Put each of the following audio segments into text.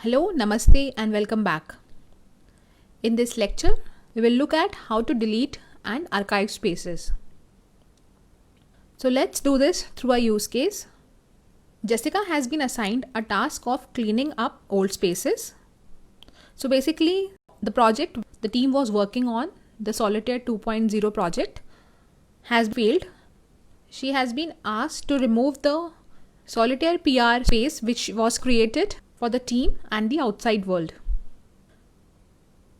Hello, Namaste and welcome back. In this lecture, we will look at how to delete and archive spaces. So let's do this through a use case. Jessica has been assigned a task of cleaning up old spaces. So basically, the project the team was working on, the Solitaire 2.0 project, has failed. She has been asked to remove the Solitaire PR space which was created for the team and the outside world.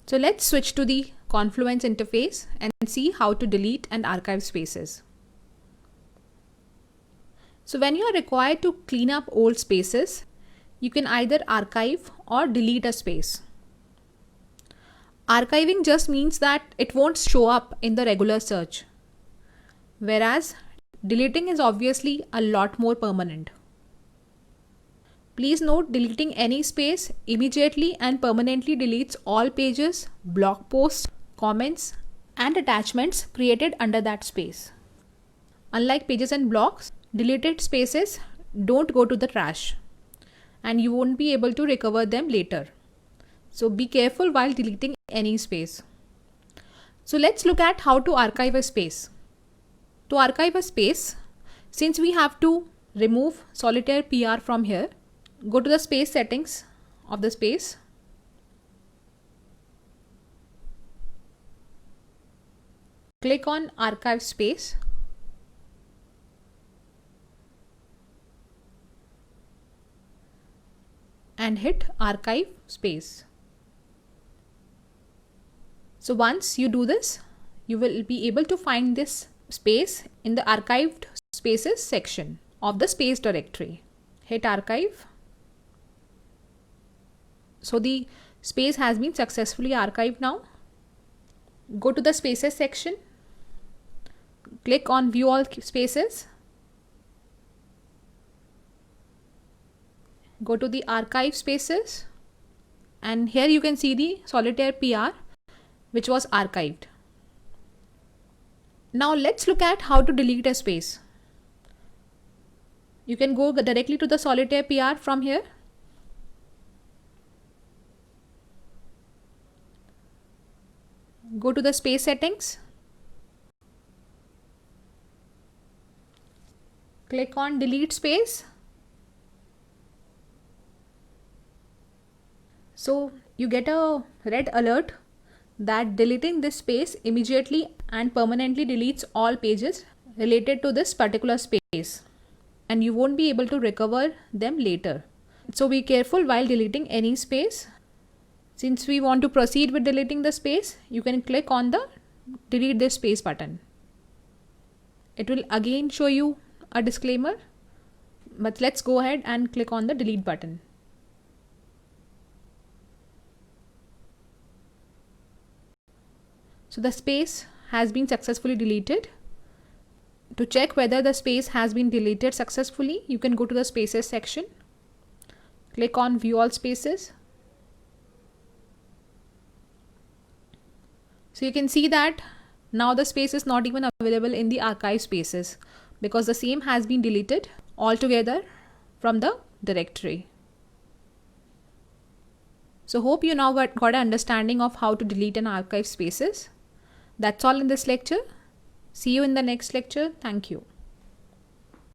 So let's switch to the Confluence interface and see how to delete and archive spaces. So when you are required to clean up old spaces, you can either archive or delete a space. Archiving just means that it won't show up in the regular search, whereas deleting is obviously a lot more permanent. Please note, deleting any space immediately and permanently deletes all pages, blog posts, comments, and attachments created under that space. Unlike pages and blogs, deleted spaces don't go to the trash and you won't be able to recover them later. So be careful while deleting any space. So let's look at how to archive a space. To archive a space, since we have to remove Solitaire PR from here, go to the space settings of the space. Click on Archive Space. And hit Archive Space. So once you do this, you will be able to find this space in the Archived Spaces section of the space directory. Hit Archive. So the space has been successfully archived now. Go to the Spaces section. Click on View All Spaces. Go to the Archive Spaces. And here you can see the Solitaire PR which was archived. Now let's look at how to delete a space. You can go directly to the Solitaire PR from here. Go to the space settings. Click on Delete Space. So you get a red alert that deleting this space immediately and permanently deletes all pages related to this particular space, and you won't be able to recover them later. So be careful while deleting any space. Since we want to proceed with deleting the space, you can click on the Delete This Space button. It will again show you a disclaimer, but let's go ahead and click on the Delete button. So the space has been successfully deleted. To check whether the space has been deleted successfully, you can go to the Spaces section. Click on View All Spaces. So you can see that now the space is not even available in the archive spaces because the same has been deleted altogether from the directory. So hope you now got an understanding of how to delete and archive spaces. That's all in this lecture. See you in the next lecture. Thank you.